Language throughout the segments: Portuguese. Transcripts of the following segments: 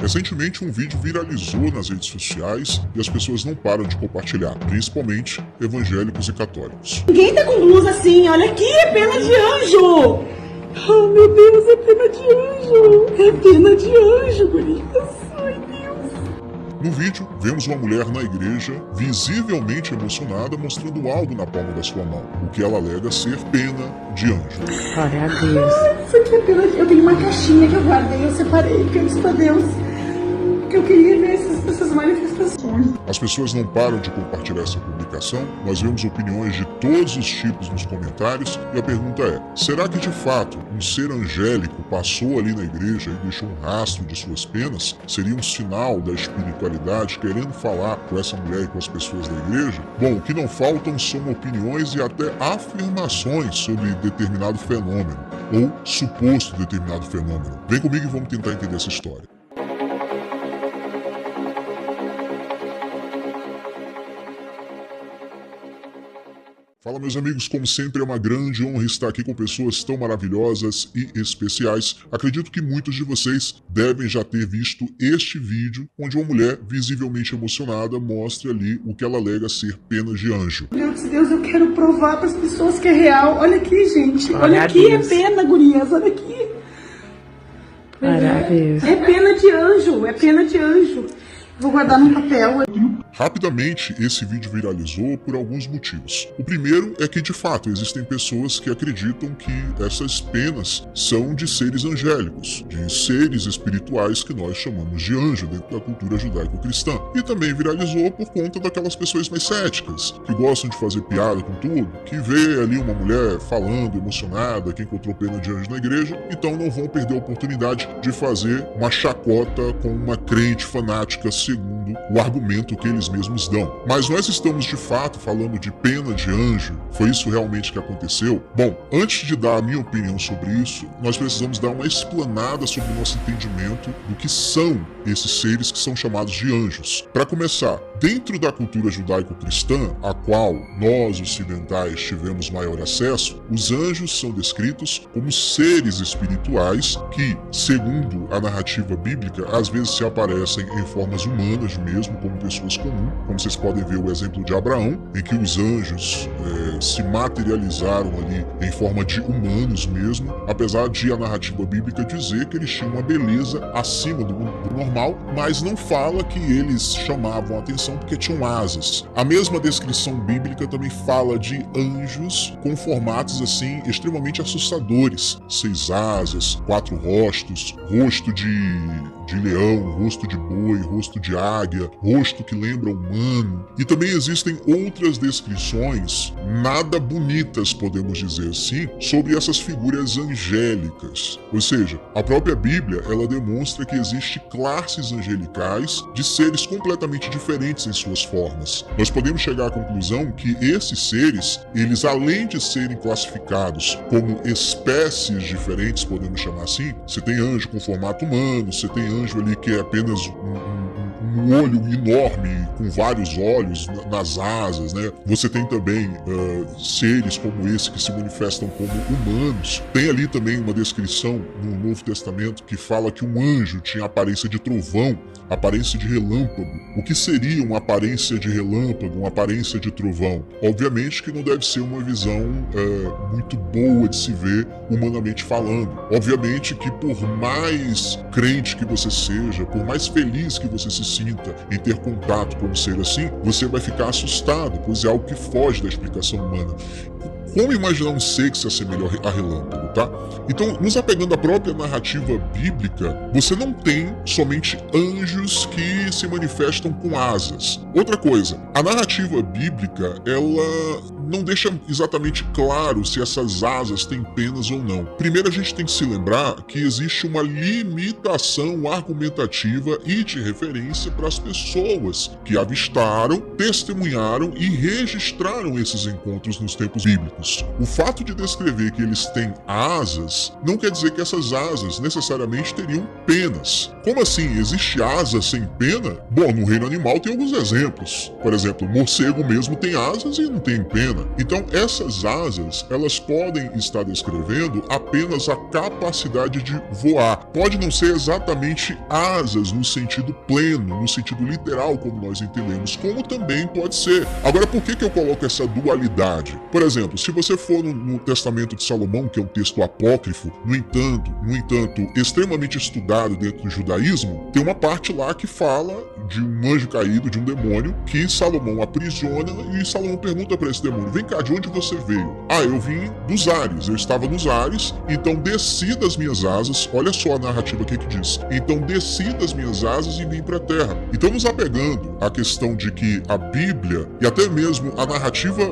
Recentemente, um vídeo viralizou nas redes sociais e as pessoas não param de compartilhar, principalmente evangélicos e católicos. Ninguém tá com blusa assim, olha aqui, é pena de anjo! Oh meu Deus, é pena de anjo! É pena de anjo, gurias! Ai Deus! No vídeo, vemos uma mulher na igreja, visivelmente emocionada, mostrando algo na palma da sua mão, o que ela alega ser pena de anjo. Glória a Deus. Isso aqui é pena de... Eu tenho uma caixinha que eu guardei, eu separei, que eu disse pra Deus que eu queria ver essas manifestações. As pessoas não param de compartilhar essa publicação, nós vemos opiniões de todos os tipos nos comentários e a pergunta é, será que de fato um ser angélico passou ali na igreja e deixou um rastro de suas penas? Seria um sinal da espiritualidade querendo falar com essa mulher e com as pessoas da igreja? Bom, o que não faltam são opiniões e até afirmações sobre determinado fenômeno, ou suposto determinado fenômeno. Vem comigo e vamos tentar entender essa história. Fala meus amigos, como sempre é uma grande honra estar aqui com pessoas tão maravilhosas e especiais. Acredito que muitos de vocês devem já ter visto este vídeo onde uma mulher visivelmente emocionada mostra ali o que ela alega ser pena de anjo. Meu Deus, eu quero provar para as pessoas que é real. Olha aqui, gente. Glória Olha a aqui, é Deus. pena, gurias. Olha aqui. Glória a Deus. É pena de anjo, é pena de anjo. Vou guardar num papel. Rapidamente, esse vídeo viralizou por alguns motivos. O primeiro é que, de fato, existem pessoas que acreditam que essas penas são de seres angélicos, de seres espirituais que nós chamamos de anjo dentro da cultura judaico-cristã. E também viralizou por conta daquelas pessoas mais céticas, que gostam de fazer piada com tudo, que vê ali uma mulher falando, emocionada, que encontrou pena de anjo na igreja, então não vão perder a oportunidade de fazer uma chacota com uma crente fanática segundo o argumento que eles mesmos dão. Mas nós estamos de fato falando de pena de anjo? Foi isso realmente que aconteceu? Bom, antes de dar a minha opinião sobre isso, nós precisamos dar uma explanada sobre o nosso entendimento do que são esses seres que são chamados de anjos. Para começar, dentro da cultura judaico-cristã, a qual nós ocidentais tivemos maior acesso, os anjos são descritos como seres espirituais que, segundo a narrativa bíblica, às vezes se aparecem em formas humanas mesmo, como pessoas comuns, como vocês podem ver o exemplo de Abraão, em que os anjos se materializaram ali em forma de humanos mesmo, apesar de a narrativa bíblica dizer que eles tinham uma beleza acima do normal, mas não fala que eles chamavam a atenção porque tinham asas. A mesma descrição bíblica também fala de anjos com formatos assim extremamente assustadores, 6 asas, 4 rostos, rosto de leão, rosto de boi, rosto de águia, rosto que lembra humano. E também existem outras descrições nada bonitas, podemos dizer assim, sobre essas figuras angélicas. Ou seja, a própria Bíblia, ela demonstra que existe classes angelicais de seres completamente diferentes em suas formas. Nós podemos chegar à conclusão que esses seres, eles além de serem classificados como espécies diferentes, podemos chamar assim, você tem anjo com formato humano, você tem anjo ali que é apenas um olho enorme, com vários olhos nas asas, né? Você tem também seres como esse que se manifestam como humanos. Tem ali também uma descrição no Novo Testamento que fala que um anjo tinha aparência de trovão, aparência de relâmpago. O que seria uma aparência de relâmpago, uma aparência de trovão? Obviamente que não deve ser uma visão muito boa de se ver humanamente falando. Obviamente que por mais crente que você seja, por mais feliz que você se sinta em ter contato com um ser assim, você vai ficar assustado, pois é algo que foge da explicação humana. Como imaginar um ser que se assemelha a relâmpago, tá? Então, nos apegando à própria narrativa bíblica, você não tem somente anjos que se manifestam com asas. Outra coisa, a narrativa bíblica, ela não deixa exatamente claro se essas asas têm penas ou não. Primeiro, a gente tem que se lembrar que existe uma limitação argumentativa e de referência para as pessoas que avistaram, testemunharam e registraram esses encontros nos tempos bíblicos. humanos. O fato de descrever que eles têm asas não quer dizer que essas asas necessariamente teriam penas. Como assim? Existe asa sem pena? Bom, no reino animal tem alguns exemplos. Por exemplo, o morcego mesmo tem asas e não tem pena. Então, essas asas, elas podem estar descrevendo apenas a capacidade de voar. Pode não ser exatamente asas no sentido pleno, no sentido literal, como nós entendemos, como também pode ser. Agora, por que eu coloco essa dualidade? Por exemplo, se você for no Testamento de Salomão, que é um texto apócrifo, no entanto, extremamente estudado dentro do judaísmo, tem uma parte lá que fala de um anjo caído, de um demônio, que Salomão aprisiona e Salomão pergunta para esse demônio: vem cá, de onde você veio? Ah, eu vim dos ares, eu estava nos ares, então desci das minhas asas. Olha só a narrativa aqui que diz: então desci das minhas asas e vim para a terra. Então, nos apegando à questão de que a Bíblia e até mesmo a narrativa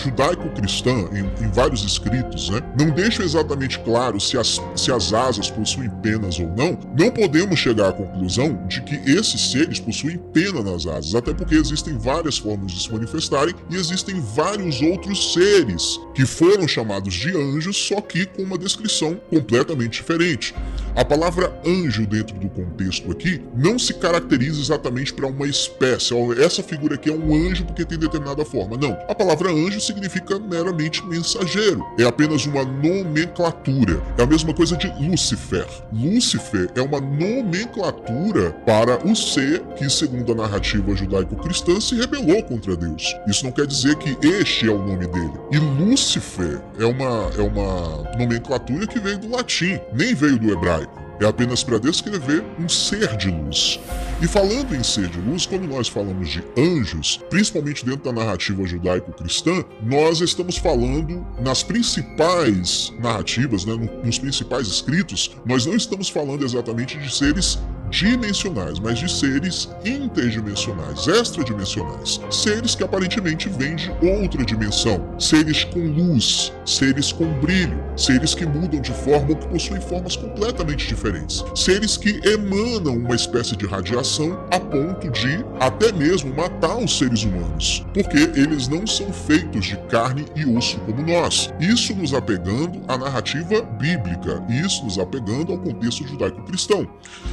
judaico-cristã, em vários escritos, né, não deixam exatamente claro se as asas possuem penas ou não, não podemos chegar à conclusão de que esses seres possuem pena nas asas, até porque existem várias formas de se manifestarem e existem vários outros seres que foram chamados de anjos, só que com uma descrição completamente diferente. A palavra anjo dentro do contexto aqui não se caracteriza exatamente para uma espécie. Essa figura aqui é um anjo porque tem determinada forma. Não. A palavra anjo significa meramente mensageiro. É apenas uma nomenclatura. É a mesma coisa de Lúcifer. Lúcifer é uma nomenclatura para o ser que, segundo a narrativa judaico-cristã, se rebelou contra Deus. Isso não quer dizer que este é o nome dele. E Lúcifer é uma nomenclatura que veio do latim, nem veio do hebraico. É apenas para descrever um ser de luz. E falando em ser de luz, quando nós falamos de anjos, principalmente dentro da narrativa judaico-cristã, nós estamos falando nas principais narrativas, né, nos principais escritos, nós não estamos falando exatamente de seres dimensionais, mas de seres interdimensionais, extradimensionais, seres que aparentemente vêm de outra dimensão, seres com luz, seres com brilho, seres que mudam de forma ou que possuem formas completamente diferentes, seres que emanam uma espécie de radiação a ponto de até mesmo matar os seres humanos, porque eles não são feitos de carne e osso como nós. Isso nos apegando à narrativa bíblica, isso nos apegando ao contexto judaico-cristão.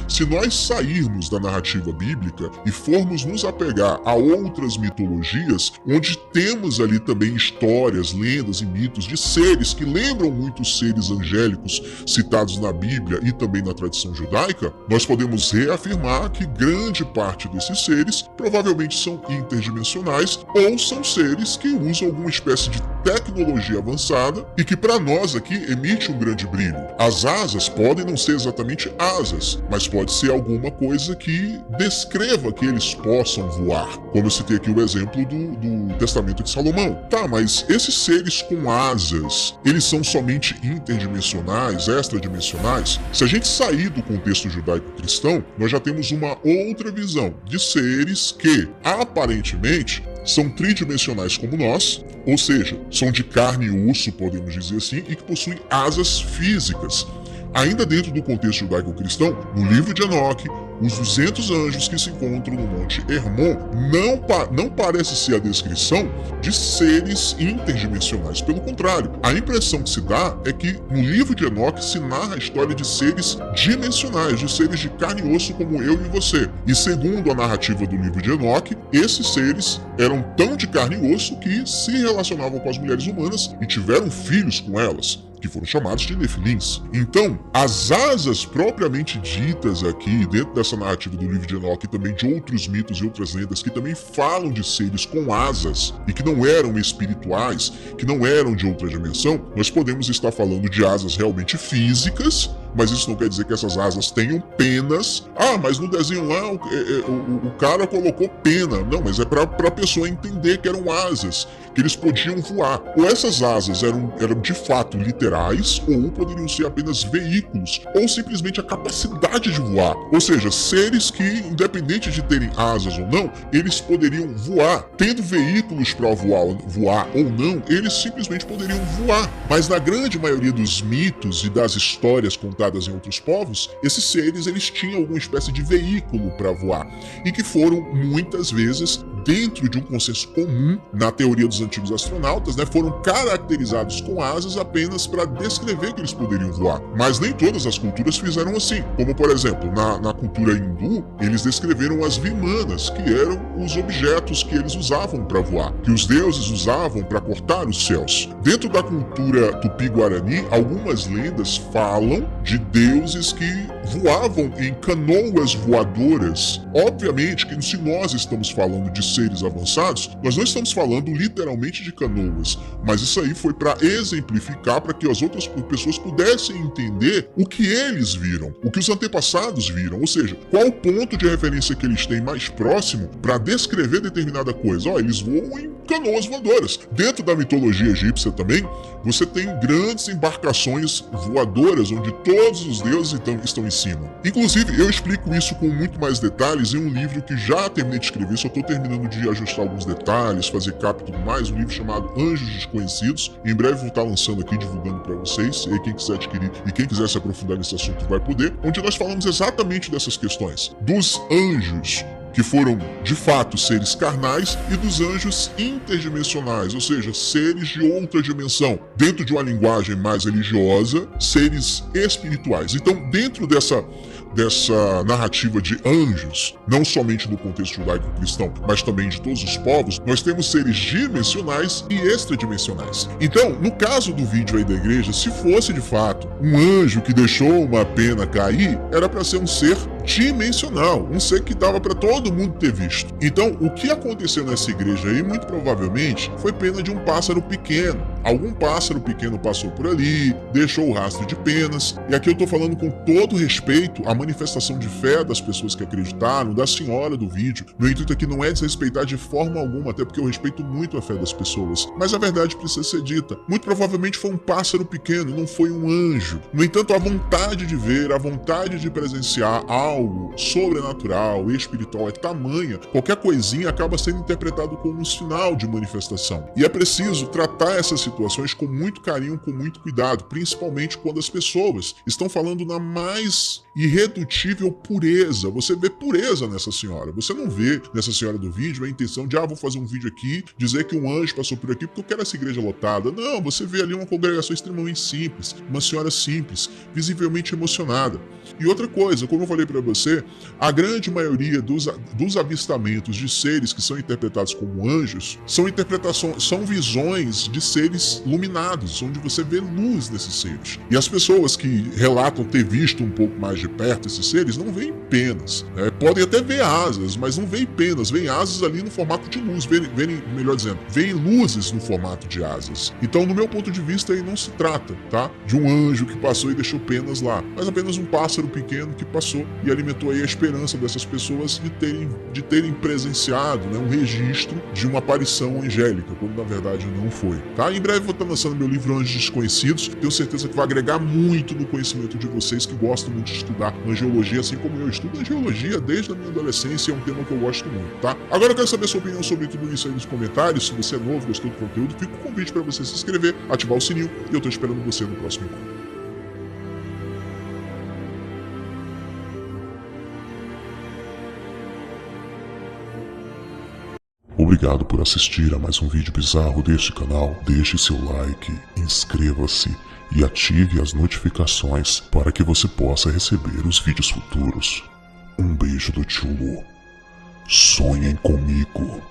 Se nós sairmos da narrativa bíblica e formos nos apegar a outras mitologias, onde temos ali também histórias, lendas e mitos de seres que lembram muito os seres angélicos citados na Bíblia e também na tradição judaica, nós podemos reafirmar que grande parte desses seres provavelmente são interdimensionais ou são seres que usam alguma espécie de tecnologia avançada e que para nós aqui emite um grande brilho. As asas podem não ser exatamente asas, mas pode ser alguma coisa que descreva que eles possam voar, como eu citei aqui o exemplo do Testamento de Salomão. Tá, mas esses seres com asas, eles são somente interdimensionais, extradimensionais? Se a gente sair do contexto judaico-cristão, nós já temos uma outra visão de seres que, aparentemente, são tridimensionais como nós, ou seja, são de carne e osso, podemos dizer assim, e que possuem asas físicas. Ainda dentro do contexto judaico-cristão, no livro de Enoque, os 200 anjos que se encontram no Monte Hermon não parece ser a descrição de seres interdimensionais. Pelo contrário, a impressão que se dá é que no livro de Enoque se narra a história de seres dimensionais, de seres de carne e osso como eu e você. E segundo a narrativa do livro de Enoque, esses seres eram tão de carne e osso que se relacionavam com as mulheres humanas e tiveram filhos com elas, que foram chamados de Nefilins. Então, as asas propriamente ditas aqui, dentro dessa narrativa do livro de Enoque, e também de outros mitos e outras lendas que também falam de seres com asas e que não eram espirituais, que não eram de outra dimensão, nós podemos estar falando de asas realmente físicas, mas isso não quer dizer que essas asas tenham penas. Ah, mas no desenho lá o cara colocou pena. Não, mas é para a pessoa entender que eram asas, que eles podiam voar. Ou essas asas eram de fato literais, ou poderiam ser apenas veículos, ou simplesmente a capacidade de voar. Ou seja, seres que, independente de terem asas ou não, eles poderiam voar. Tendo veículos para voar ou não, eles simplesmente poderiam voar. Mas na grande maioria dos mitos e das histórias contadas em outros povos, esses seres eles tinham alguma espécie de veículo para voar e que foram muitas vezes dentro de um consenso comum na teoria dos antigos astronautas, né, foram caracterizados com asas apenas para descrever que eles poderiam voar. Mas nem todas as culturas fizeram assim. Como, por exemplo, na cultura hindu, eles descreveram as vimanas, que eram os objetos que eles usavam para voar, que os deuses usavam para cortar os céus. Dentro da cultura tupi-guarani, algumas lendas falam de deuses que voavam em canoas voadoras. Obviamente que se nós estamos falando de seres avançados, nós não estamos falando literalmente de canoas, mas isso aí foi para exemplificar, para que as outras pessoas pudessem entender o que eles viram, o que os antepassados viram, ou seja, qual o ponto de referência que eles têm mais próximo para descrever determinada coisa. Eles voam em canoas voadoras. Dentro da mitologia egípcia também, você tem grandes embarcações voadoras onde todos os deuses estão em cima. Inclusive, eu explico isso com muito mais detalhes em um livro que já terminei de escrever, só estou terminando de ajustar alguns detalhes, fazer cap e tudo mais, um livro chamado Anjos Desconhecidos. Em breve vou estar lançando aqui, divulgando para vocês, e quem quiser adquirir e quem quiser se aprofundar nesse assunto vai poder, onde nós falamos exatamente dessas questões. Dos anjos que foram, de fato, seres carnais, e dos anjos interdimensionais, ou seja, seres de outra dimensão. Dentro de uma linguagem mais religiosa, seres espirituais. Então, dentro dessa narrativa de anjos, não somente no contexto judaico-cristão, mas também de todos os povos, nós temos seres dimensionais e extradimensionais. Então, no caso do vídeo aí da igreja, se fosse de fato um anjo que deixou uma pena cair, era para ser um ser dimensional, um ser que dava para todo mundo ter visto. Então, o que aconteceu nessa igreja aí, muito provavelmente, foi pena de um pássaro pequeno. Algum pássaro pequeno passou por ali, deixou o rastro de penas, e aqui eu tô falando com todo respeito à manifestação de fé das pessoas que acreditaram, da senhora do vídeo. Meu intuito aqui não é desrespeitar de forma alguma, até porque eu respeito muito a fé das pessoas, mas a verdade precisa ser dita. Muito provavelmente foi um pássaro pequeno, não foi um anjo. No entanto, a vontade de ver, a vontade de presenciar algo sobrenatural e espiritual é tamanha, qualquer coisinha acaba sendo interpretado como um sinal de manifestação. E é preciso tratar essas situações com muito carinho, com muito cuidado, principalmente quando as pessoas estão falando na mais irredutível pureza. Você vê pureza nessa senhora. Você não vê nessa senhora do vídeo a intenção de, vou fazer um vídeo aqui, dizer que um anjo passou por aqui porque eu quero essa igreja lotada. Não, você vê ali uma congregação extremamente simples, uma senhora simples, visivelmente emocionada. E outra coisa, como eu falei para você, a grande maioria dos avistamentos de seres que são interpretados como anjos são visões de seres iluminados, onde você vê luz nesses seres. E as pessoas que relatam ter visto um pouco mais de perto esses seres não veem penas. Podem até ver asas, mas não veem penas, veem asas ali no formato de luz, veem luzes no formato de asas. Então, no meu ponto de vista, aí não se trata, tá, de um anjo que passou e deixou penas lá, mas apenas um pássaro pequeno que passou e alimentou aí a esperança dessas pessoas de terem presenciado, né, um registro de uma aparição angélica, quando na verdade não foi, tá? Em breve vou estar lançando meu livro Anjos Desconhecidos, tenho certeza que vai agregar muito no conhecimento de vocês que gostam muito de estudar angiologia, assim como eu estudo angiologia desde a minha adolescência, é um tema que eu gosto muito, tá? Agora eu quero saber sua opinião sobre tudo isso aí nos comentários. Se você é novo, gostou do conteúdo, fica o convite para você se inscrever, ativar o sininho, e eu tô esperando você no próximo encontro. Obrigado por assistir a mais um vídeo bizarro deste canal. Deixe seu like, inscreva-se e ative as notificações para que você possa receber os vídeos futuros. Um beijo do Tio Lu. Sonhem comigo.